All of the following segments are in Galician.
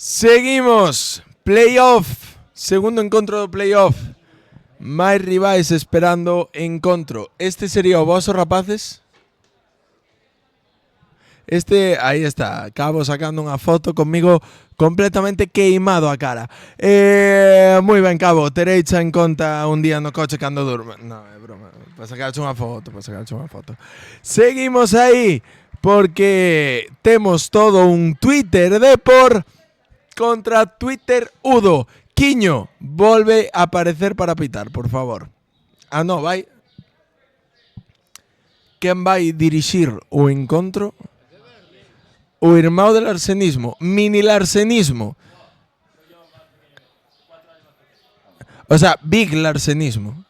Seguimos, playoff, segundo encontro do playoff. Máis rivais esperando encontro. Este sería o voso, rapaces? Aí está, Cabo sacando unha foto comigo completamente queimado a cara. Moi ben, Cabo, tereicha en conta un día no coche cando durma. No, é broma, para sacarche unha foto. Seguimos aí, porque temos todo un Twitter Depor contra Twitter Udo. Quiño, volve a aparecer para pitar, por favor. No, vai. Quen vai dirixir o encontro? O irmão del arsenismo, mini larsenismo. O sea, big larsenismo.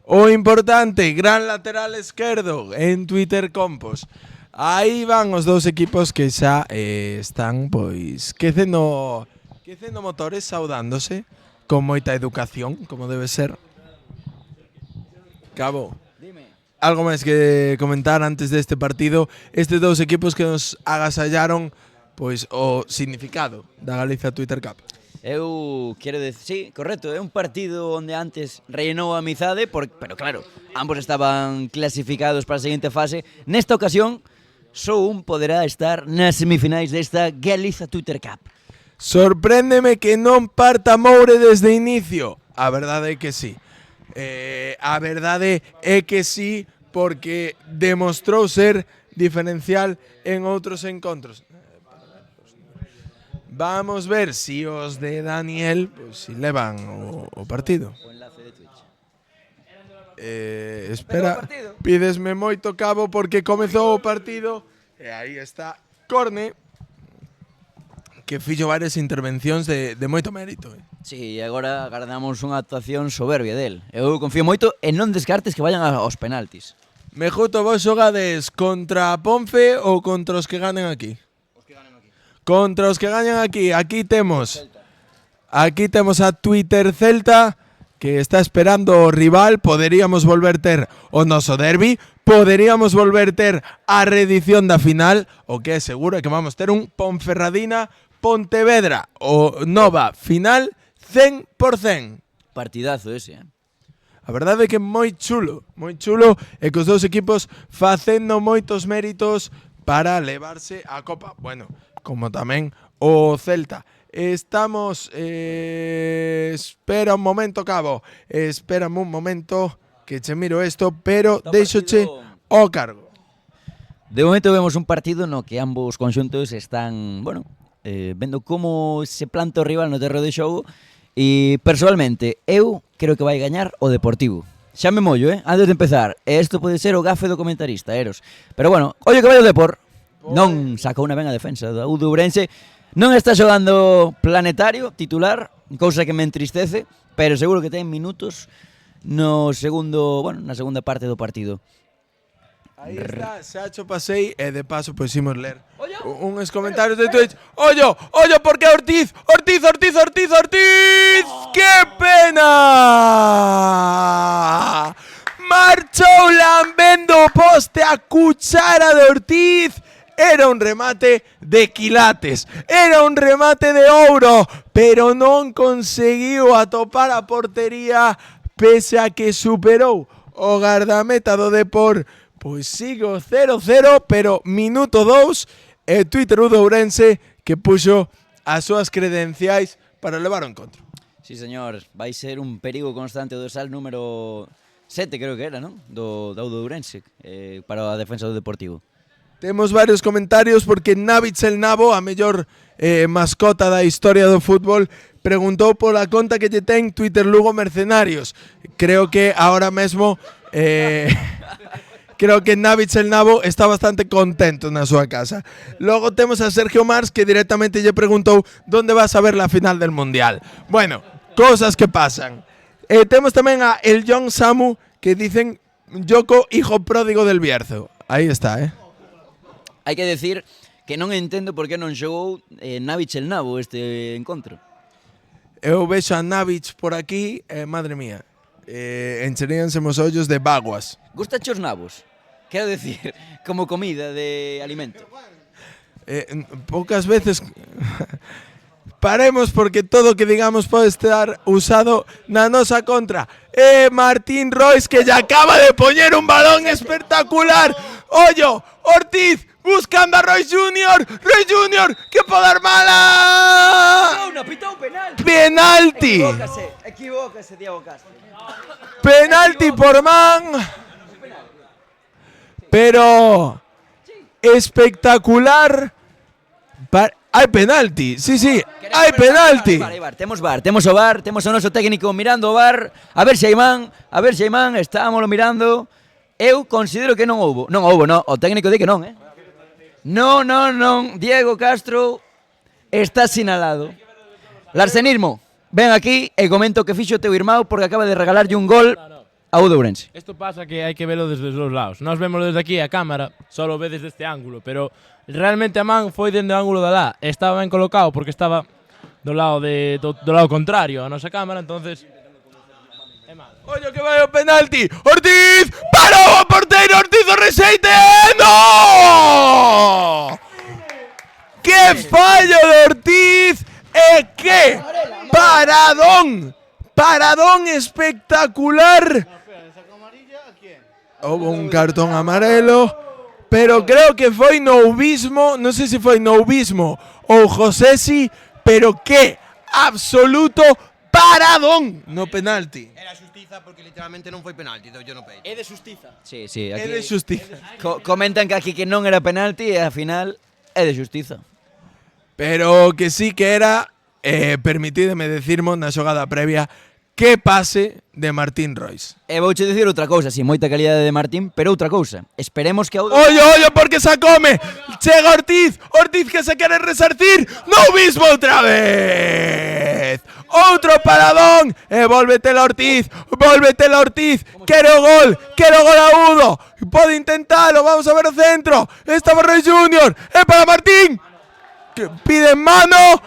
O importante, gran lateral esquerdo en Twitter Compos. Aí van os dous equipos que xa están, pois, quecendo motores, saudándose, con moita educación, como debe ser. Cabo, algo máis que comentar antes deste partido? Estes dous equipos que nos agasallaron, pois, o significado da Galicia Twitter Cup. Eu quero decir, sí, correcto, é un partido onde antes reinou a amizade, pero claro, ambos estaban clasificados para a seguinte fase. Nesta ocasión, só un poderá estar nas semifinais desta Galicia Twitter Cup. Sorpréndeme que non parta Moure desde inicio. A verdade é que sí. A verdade é que sí, porque demostrou ser diferencial en outros encontros. Vamos ver si os de Daniel si levan o partido. O enlace de Twitch. Espera, pídesme moito, Cabo, porque comezou o partido. E aí está Corne, que fixo varias intervencións de moito mérito. Sí, e agora agardamos unha actuación soberbia del. Eu confío moito e non descartes que vayan aos penaltis. Mejuto, vos xogades contra Ponfe ou contra os que ganen aquí? Os que ganen aquí. Contra os que ganen aquí. Aquí temos a Twitter Celta, que está esperando o rival. Poderíamos volver ter o noso derbi, poderíamos volver ter a reedición da final, o que é seguro é que vamos ter un Ponferradina Pontevedra, o nova final 100%. Partidazo ese, A verdade é que é moi chulo, e que os dous equipos facendo moitos méritos para levarse a Copa. Bueno, como tamén o Celta. Estamos... espera un momento, Cabo. Espérame un momento que che miro isto, pero deixoche o cargo. De momento vemos un partido no que ambos conxuntos están, bueno, vendo como se planta o rival no terreo de xogo. E, personalmente, eu creo que vai gañar o Deportivo. Xa me mollo, antes de empezar. E isto pode ser o gafe do comentarista, Eros. Pero bueno, ollo que vai o Depor. Non saca unha ben a defensa do Ourense. Non está xogando Planetario, titular, cousa que me entristece, pero seguro que ten minutos na segunda parte do partido. Aí está, xa cho pasei e de paso pois imos ler uns comentarios de Twitch. Ollo, porque Ortiz. ¡Qué pena! Marchou lambendo o poste a cuchara de Ortiz. Era un remate de quilates, era un remate de ouro, pero non conseguiu atopar a portería pese a que superou o gardameta do Depor. Pois sigo 0-0, pero minuto 2, e Twitter Udo Ourense que puxo as súas credenciais para levar o encontro. Sí, señor, vai ser un perigo constante o dorsal número 7, creo que era, non? Do Udo Ourense, para a defensa do Deportivo. Temos varios comentarios porque Navitz el Nabo, a mellor mascota da historia do fútbol, preguntou pola conta que lle ten Twitter Lugo Mercenarios. Creo que ahora mesmo... Creo que Navitz el Nabo está bastante contento na súa casa. Logo temos a Sergio Mars, que directamente lle preguntou onde vas a ver la final del Mundial. Bueno, cosas que pasan. Temos tamén a El John Samu, que dicen Yoko, hijo pródigo del Bierzo. Aí está, Hai que decir que non entendo por que non xogou Navitz el Nabo este encontro. Eu vexo a Navitz por aquí, madre mía, encheríanse os ollos de vaguas. Gusta os nabos? Quero decir, como comida de alimento. Poucas veces... Paremos porque todo o que digamos pode estar usado na nosa contra. Martín Royce que lle acaba de poñer un balón espectacular. Ollo, Ortiz buscando a Royce Jr. Royce Jr. que pode armala. No, pitou penalti. Penalti. Equivócase, Diego Castro. Penalti por man. Pero espectacular. Hai penalti, sí, hai penalti. Temos o VAR, temos o noso técnico mirando o VAR. A ver se hai man, estámoslo mirando. Eu considero que non houbo, o técnico di que non, Non, Diego Castro está sinalado. Larsenismo, ven aquí e comento que fixo o teu irmão porque acaba de regalarlle un gol a Ourense. Isto pasa que hai que velo desde os dos lados. Nós vemos desde aquí a cámara, só ve desde este ángulo, pero realmente a man foi dende o ángulo de lá. Estaba ben colocado porque estaba do lado contrario a nosa cámara, entonces Ollo que vai o penalti. Ortiz, parou o porteiro, Ortiz o rexeite. ¡No! Que fallo de Ortiz e que paradón espectacular. Houve un cartón amarelo, pero creo que foi Noubismo, non sei se foi Noubismo ou Josesi, pero que absoluto paradón no penalti. Era xustiza porque literalmente non foi penalti, dou yo no peito. É de xustiza. Sí, aquí É de xustiza. comentan que aquí que non era penalti e ao final é de xustiza. Pero que sí que era, permitídeme decirmo na xogada previa, que pase de Martín Royce. E vouche dicir outra cousa, sin moita calidade de Martín, pero outra cousa. Esperemos que Ollo, porque sacome. Chega Ortiz que se quere resarcir. Noubismo outra vez. Outro paradón. E vólvetela Ortiz. Quero gol agudo. Pode intentalo, vamos a ver o centro. Estaba Royce Jr. É para Martín. Que pide mano.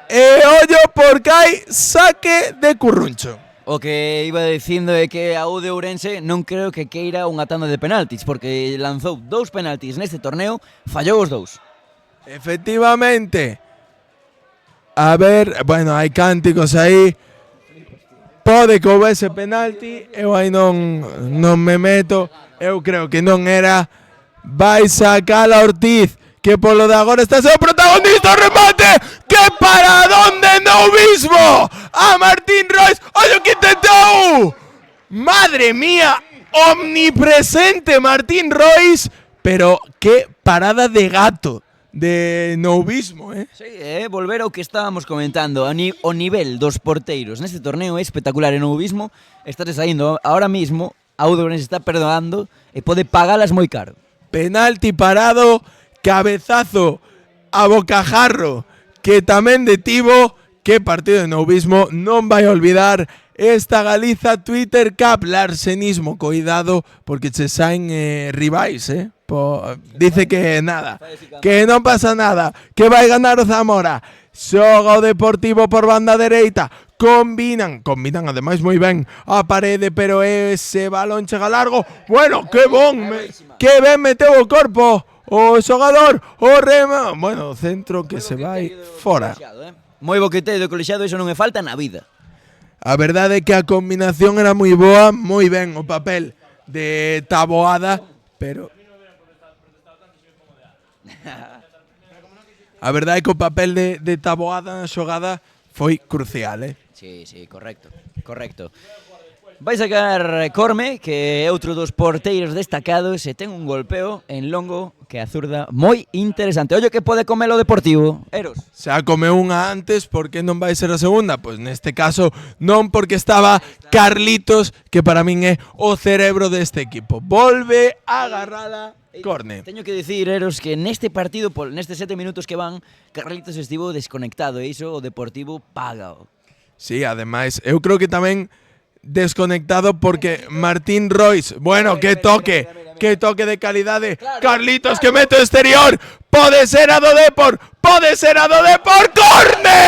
E ollo porque hai saque de Curruncho. O que iba dicindo é que a U de Ourense non creo que queira unha tanda de penaltis, porque lanzou 2 penaltis neste torneo, fallou os 2. Efectivamente. A ver, bueno, hai cánticos aí. Pode que houvese penalti, eu aí non me meto. Eu creo que non era. Vai sacar a Ortiz, que polo de agora está sendo protagonista o remate. ¡Qué paradón de Noubismo! A Martín Royce. ¡Oye, que intentou! ¡Madre mía! Omnipresente Martín Royce. Pero qué parada de gato de Noubismo, Sí, volver ao que estábamos comentando. O nivel dos porteiros neste torneo é espectacular. En Noubismo estáse saindo ahora mismo. A Ourense está perdoando e pode pagalas moi caro. Penalti parado. Cabezazo a bocajarro que tamén detivo. Que partido de Noubismo. Non vai olvidar esta Galiza Twitter Cup. Larsenismo, cuidado, porque che saen rivais, dice que nada, que non pasa nada, que vai ganar o Zamora. Xoga o Deportivo por banda dereita. Combinan ademais moi ben a parede, pero ese balón chega largo. Bueno, que ben meteu o corpo o xogador, o rema. Bueno, o centro que se vai fora. Moi boqueteio do colexiado, iso non me falta na vida. A verdade é que a combinación era moi boa, moi ben o papel de Taboada, pero a verdade é que o papel de Taboada na xogada foi crucial, Sí, correcto. Vai sacar Corme, que é outro dos porteiros destacados e ten un golpeo en longo que a zurda moi interesante. Ollo que pode comer o Deportivo, Eros. Xa comeu unha antes, por que non vai ser a segunda? Pois neste caso non, porque estaba Carlitos, que para min é o cerebro deste equipo. Volve a agarrala Corne. Teño que dicir, Eros, que neste partido, nestes 7 minutos que van, Carlitos estivo desconectado e iso o Deportivo paga. Sí, ademais, eu creo que tamén desconectado porque Martín Royce, bueno, que toque de calidade. Carlitos que mete o exterior, pode ser a do Depor, Corne!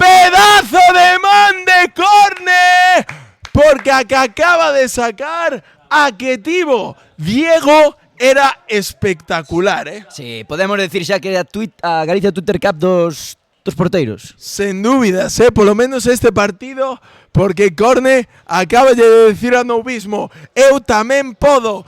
Pedazo de man de Corne, porque la que acaba de sacar a que tivo Diego era espectacular, Sí, podemos decir xa que a Galicia Twitter Cup dos porteiros. Sen dúbidas, polo menos este partido, porque Corne acaba de decir a novismo, eu tamén podo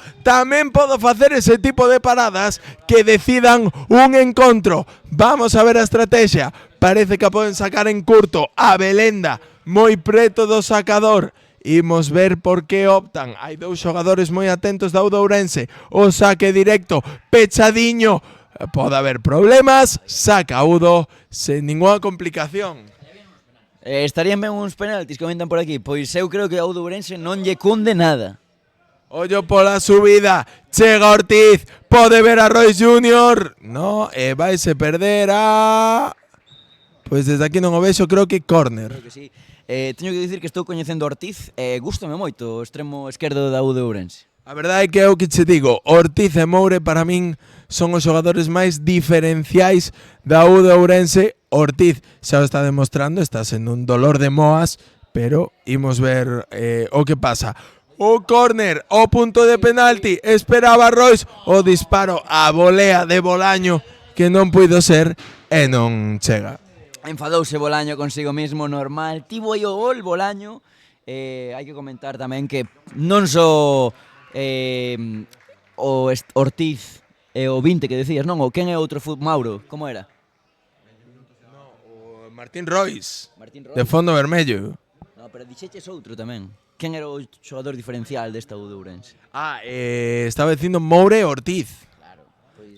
facer ese tipo de paradas que decidan un encontro. Vamos a ver a estrategia. Parece que a poden sacar en curto a Belenda, moi preto do sacador. Imos ver por que optan. Hai dous xogadores moi atentos da Auda Ourense. O saque directo, pechadiño. Pode haber problemas. Saca Udo sen ninguna complicación. Estarían ben uns penaltis, comentan por aquí. Pois eu creo que a Auda Ourense non lle cunde nada. Ollo pola subida. Chega Ortiz. Pode ver a Royce Junior. No, vaise perder a... Pois desde aquí non o vexo, creo que córner. Creo que sí. Teño que dicir que estou coñecendo a Ortiz. Gústame moito o extremo esquerdo da Auda Ourense. A verdade é que é o que che digo, Ortiz e Moure para min son os xogadores máis diferenciais da Auda Ourense. Ortiz xa o está demostrando, está sendo un dolor de moas, pero imos ver o que pasa. O córner, o punto de penalti, esperaba Royce, o disparo a volea de Bolaño que non puido ser e non chega. Enfadouse Bolaño consigo mesmo, normal. Tivo aí o gol Bolaño. Hai que comentar tamén que non só Ortiz e o 20 que decías, non? O quen é outro Mauro, como era? O Martín Royce, Martín de fondo vermello. No, pero dixeches outro tamén. Quen era o xogador diferencial desta Auda Ourense? Estaba dicindo Moure e Ortiz.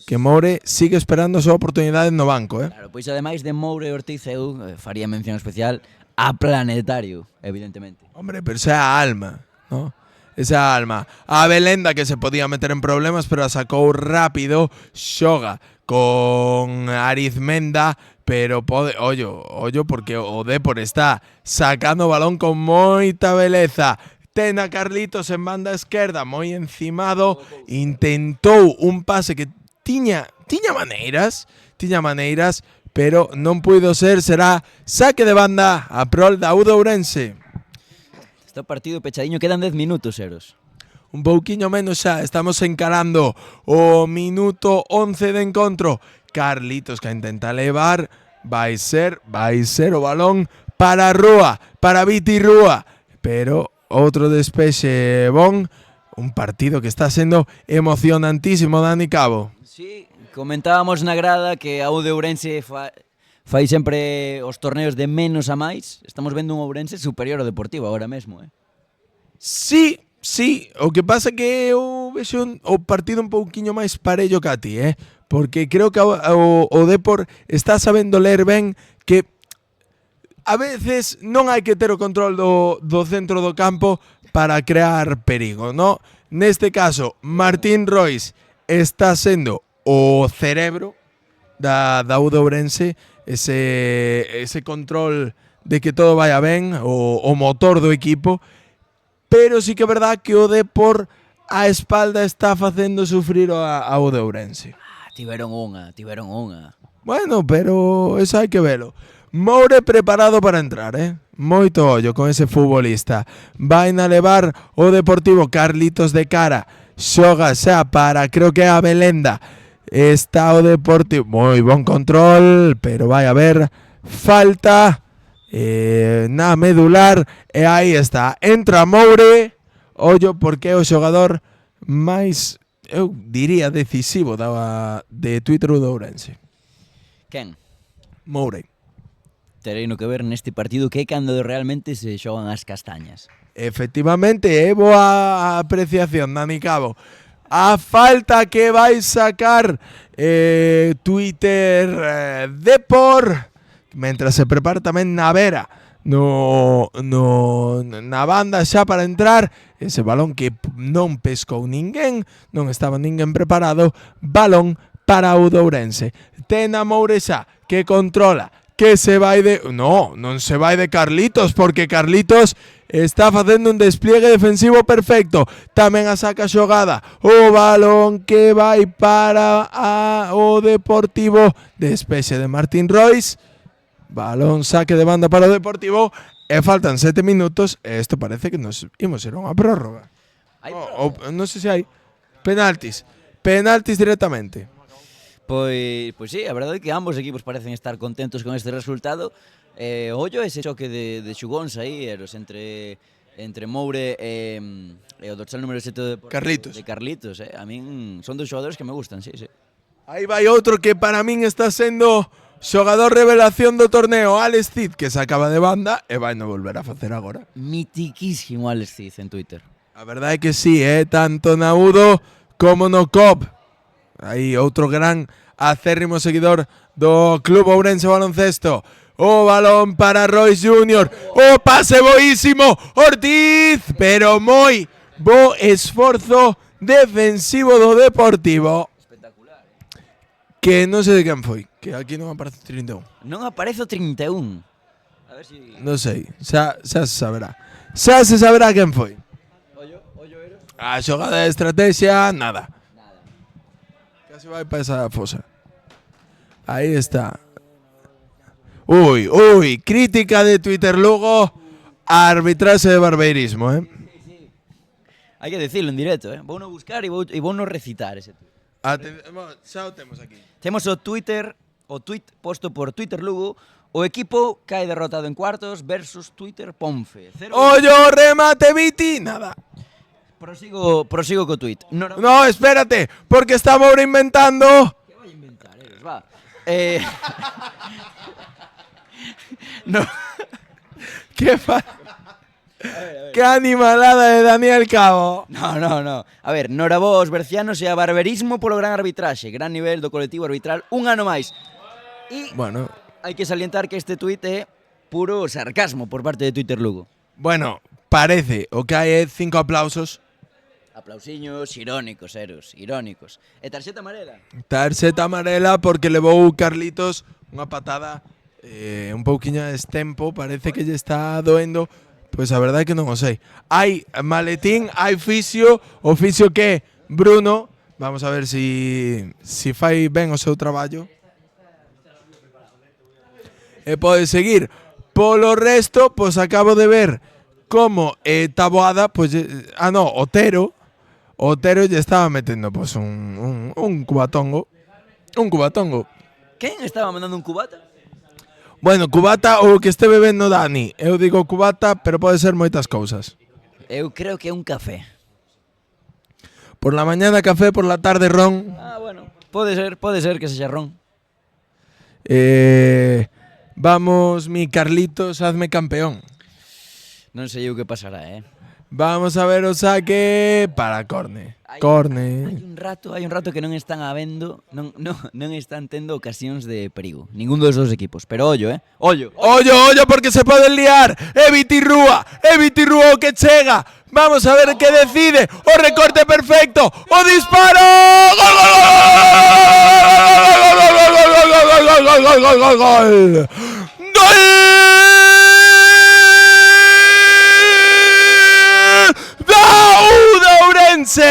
Que Moure sigue esperando a súa oportunidade no banco, Claro, pois ademais de Moure e Ortiz eu faría mención especial a Planetario, evidentemente. Hombre, pero esa é a alma, ¿no? Esa alma. A Belenda que se podía meter en problemas, pero a sacou rápido. Xoga con Arizmenda, pero pode, ollo porque o Depor está sacando o balón con moita beleza. Ten a Carlitos en banda esquerda, moi encimado. Intentou un pase que tiña maneiras, pero non puido ser. Será saque de banda a prol da Auda Ourense. Este partido pechadiño, quedan 10 minutos, Eros. Un pouquiño menos xa, estamos encarando o minuto 11 de encontro. Carlitos que intenta levar, vai ser o balón para Rúa, para Viti Rúa, pero outro despexe bon, un partido que está sendo emocionantísimo, Dani Cabo. Sí, comentábamos na grada que a Auda Ourense fai sempre os torneos de menos a máis. Estamos vendo un Ourense superior ao Deportivo agora mesmo, Sí, o que pasa é que eu vexo o partido un pouquiño máis parello que a ti, porque creo que o Depor está sabendo ler ben que a veces non hai que ter o control do centro do campo para crear perigo, ¿no? Neste caso, Martín Royce está sendo o cerebro da Auda Ourense, ese control de que todo vaya ben, o motor do equipo, pero sí que é verdad que o Depor a espalda está facendo sufrir a Auda Ourense. Tiveron unha. Bueno, pero eso hai que velo. Moure preparado para entrar, Moito ollo con ese futbolista. Vai na levar o Deportivo. Carlitos de cara. Xoga xa para, creo que é a Belenda. Está o Deportivo. Moi bon control, pero vai a haber falta na medular. E aí está. Entra Moure. Ollo porque é o xogador máis, eu diría, decisivo de Twitter do Ourense. Quen? Moure. Terei no que ver neste partido que é cando realmente se xogan as castañas. Efectivamente, é boa apreciación, Dani Cabo. A falta que vai sacar Twitter Depor, mentras se prepara tamén Navera na banda xa para entrar. Ese balón que non pescou ninguén, non estaba ninguén preparado. Balón para Auda Ourense. Ten a Moure xa, que controla, que se vai de... Non se vai de Carlitos, porque Carlitos está facendo un despliegue defensivo perfecto. Tamén a saca xogada. O balón que vai para o Deportivo. Despexe de Martín Royce. Balón, saque de banda para o Deportivo. E faltan 7 minutos. E isto parece que nos imos ir a unha prórroga. Non sei se hai penaltis. Penaltis directamente. Pois sí, a verdade é que ambos equipos parecen estar contentos con este resultado. Ollo ese choque de xugóns aí, eros entre Moure e o dorsal número 7 de Carlitos. De Carlitos, a min son dos xogadores que me gustan, sí. Aí vai outro que para min está sendo xogador revelación do torneo, Alex Cid, que se acaba de banda e vai no volver a facer agora. Mitiquísimo Alex Cid en Twitter. A verdade é que sí, tanto na Udo como no COP. Aí outro gran acérrimo seguidor do Club Ourense Baloncesto. O balón para Royce Jr. O pase boísimo, Ortiz, pero moi bo esforzo defensivo do Deportivo. Espectacular. Que non sei de quen foi, que aquí non aparece 31. Non aparece o 31. A ver si... Non sei, xa se saberá. Xa se saberá quen foi. Ollo, Ero. A xogada de estrategia, nada. Casi vai para esa fosa. Aí está. Uy, crítica de Twitter Lugo a arbitraxe de barbeirismo, Hai que decirlo en directo, Vouno buscar e vouno recitar ese tweet. Xa o temos aquí. Temos o tweet posto por Twitter Lugo. O equipo cae derrotado en cuartos versus Twitter Ponfe. Ollo, remate, Viti, nada. Prosigo co tweet. No, espérate, porque estamos reinventando. Que vai inventar, Eros? Va. No. Qué animalada de Daniel Cabo. No. A ver, norabó aos bercianos e a barberismo polo gran arbitraxe. Gran nivel do colectivo arbitral, un ano máis. E Bueno, hai que salientar que este tuit é puro sarcasmo por parte de Twitter Lugo. bueno, parece o que hai é 5 aplausos. Aplausiños irónicos, Eros, irónicos. E tarxeta amarela. Tarxeta amarela porque levou Carlitos unha patada un pouquiño de estempo, parece que lle está doendo. Pois a verdade é que non o sei. Hai maletín, hai fisio, o fisio que Bruno, vamos a ver si fai ben o seu traballo. E pode seguir. Polo resto, pois acabo de ver como Taboada, pois Otero lle estaba metendo pois un cubatongo. Un cubatongo. Quen estaba mandando un cubata? Bueno, cubata ou o que este bebendo Dani. Eu digo cubata, pero pode ser moitas cousas. Eu creo que é un café. Por la mañana café, por la tarde ron. Bueno, pode ser que sexa ron. Vamos, mi Carlitos, hazme campeón. Non sei o que pasará, Vamos a ver o saque para Corne. Hai Corne. un rato que non están habendo, non están tendo ocasións de perigo. Ningún dos dos equipos, pero ollo, Ollo. Ollo, porque se poden liar. Eviti Rúa o que chega. Vamos a ver que decide. O recorte perfecto. O disparo. Gol. ¡Dauda Ourense!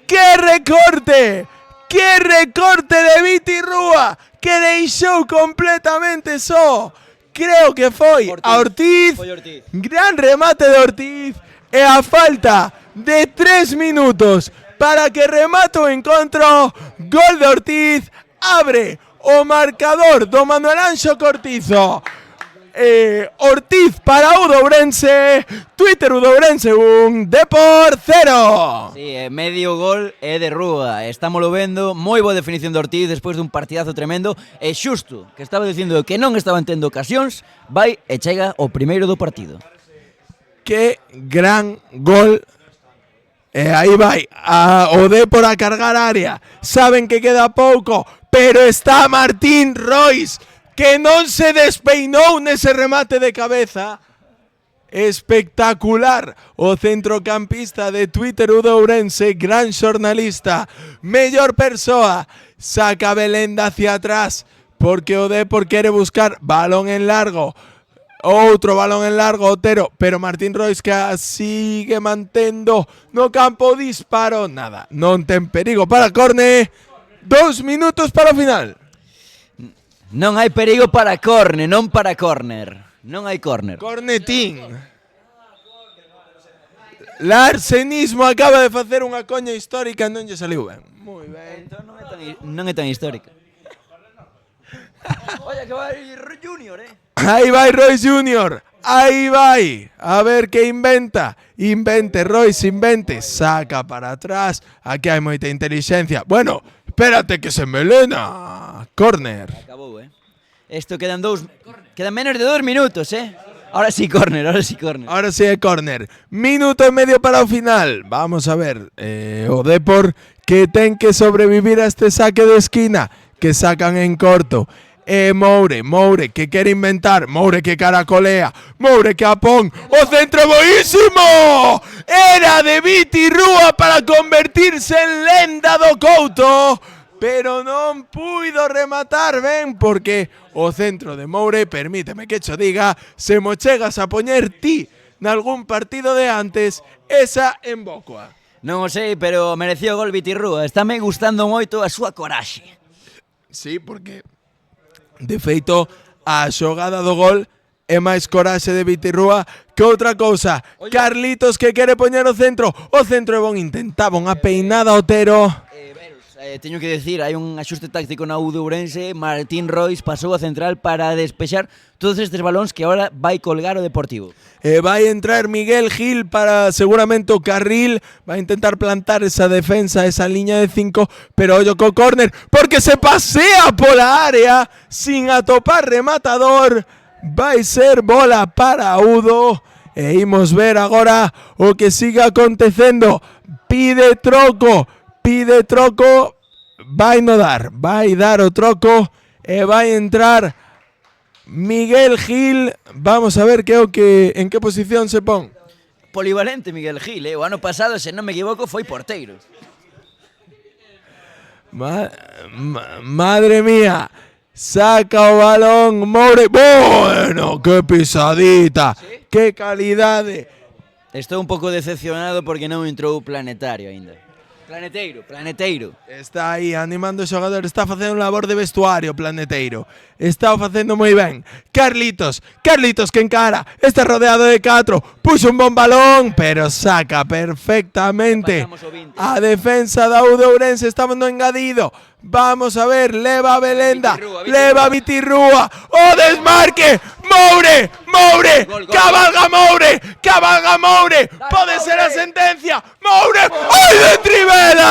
¡Qué recorte! ¡Qué recorte de Viti Rúa! Que deixou completamente só. Creo que foi a Ortiz. Gran remate de Ortiz. E a falta de 3 minutos para que remate o encontro. Gol de Ortiz. Abre o marcador do Manuel Anxo Cortizo. Ortiz para Udourense, Twitter Udourense 1, Depor 0. Sí, medio gol é de Rúa. Estámoslo vendo, moi boa definición de Ortiz despois dun partidazo tremendo. E xusto, que estaba dicindo que non estaban tendo ocasións, vai e chega o primeiro do partido. Que gran gol. E aí vai o Depor a cargar área. Saben que queda pouco, pero está Martín Royce, que non se despeinou nese remate de cabeza. Espectacular. O centrocampista de Twitter Udourense, gran xornalista, mellor persoa, saca Belenda hacia atrás, porque o Depor quere buscar balón en largo. Outro balón en largo, Otero, pero Martín Royce que sigue mantendo no campo, disparo, nada, non ten perigo para Corne. 2 minutos para o final. Non hai perigo para córner, non para córner. Non hai córner. Cornetín. Larsenismo acaba de facer unha coña histórica e non lle saliu ben. Moi ben. Entón non é tan histórica. Oye, que vai Junior, Aí vai Royce Junior. Aí vai. A ver que inventa. Invente, Royce, invente. Saca para atrás. Aquí hai moita intelixencia. Bueno, espérate que se melena. Corner. Acabou, Esto quedan menos de 2 minutos, Ahora sí córner, ahora sí córner. Ahora sí é córner. Minuto e medio para o final. Vamos a ver. O Depor que ten que sobrevivir a este saque de esquina que sacan en corto. Moure que quere inventar. Moure que caracolea. Moure que apón. O centro boísimo. Era de Viti Rúa para convertirse en lenda do Couto. Pero non puido rematar ben porque o centro de Moure, permíteme que cho diga, se mo chegas a poñer ti nalgún partido de antes, esa embócoa. Non o sei, pero mereció o gol Vitirrúa. Estáme gustando moito a súa coraxe. Sí, porque de feito a xogada do gol é máis coraxe de Vitirrúa que outra cousa. Carlitos que quere poñer o centro é bon, intentaba unha peinada Otero. Teño que decir, hai un axuste táctico na U de Ourense. Martín Royce pasou a central para despexar todos estes balóns que agora vai colgar o Deportivo. Vai entrar Miguel Gil para seguramente o carril. Vai intentar plantar esa defensa, esa liña de 5, pero ollo co córner porque se pasea pola área sin atopar rematador. Vai ser bola para Udo. E imos ver agora o que siga acontecendo. Pide troco, vai dar o troco e vai entrar Miguel Gil. Vamos a ver en que posición se pon. Polivalente Miguel Gil, o ano pasado, se non me equivoco, foi porteiro. Madre mía, saca o balón Moure. Bueno, que pisadita, ¿sí? Que calidade. Estou un pouco decepcionado porque non entrou Planetario aínda. Planeteiro. Está aí animando o xogador, está facendo un labor de vestuario Planeteiro. Está o facendo moi ben. Carlitos que encara, está rodeado de 4, puxo un bon balón, pero saca perfectamente a defensa da U de Ourense. Estamos no engadido. Vamos a ver, leva a Belenda, leva a Vitirrúa, o desmarque, Moure, cabalga Moure, pode ser a sentencia, Moure, ¡ay de Trivela!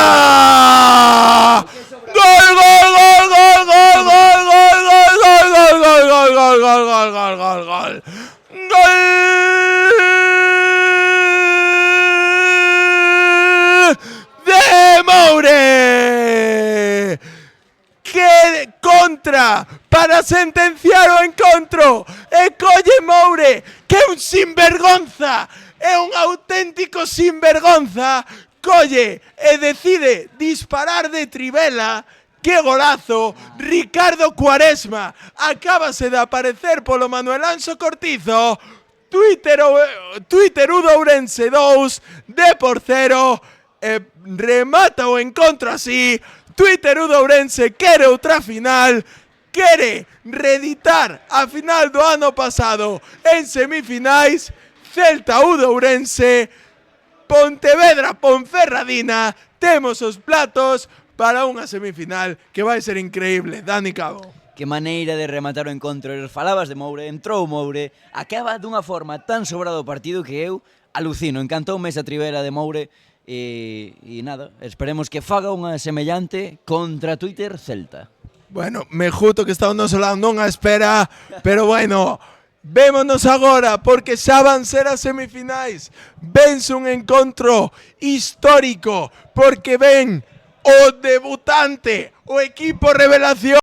Gol! De Moure! Que contra para sentenciar o encontro e colle Moure, que é un sinvergonza, é un auténtico sinvergonza, colle e decide disparar de Trivela. Que golazo. Ricardo Cuaresma acábase de aparecer polo Manuel Anxo Cortizo. Twitter U de Ourense 2, Depor 0, remata o encontro así. Twitter U de Ourense quere outra final, quere reeditar a final do ano pasado en semifinais. Celta U de Ourense, Pontevedra Ponferradina, temos os platos para unha semifinal que vai ser increíble. Dani Cabo. Que maneira de rematar o encontro. Falabas de Moure, entrou Moure, acaba dunha forma tan sobrado o partido que eu alucino. Encantoume esa Trivela de Moure. E nada, esperemos que faga unha semellante contra Twitter Celta. Bueno, Mejuto que está ao noso lado non a espera, pero bueno, vémonos agora porque xa van ser as semifinais. Vense un encontro histórico porque ven o debutante, o equipo revelación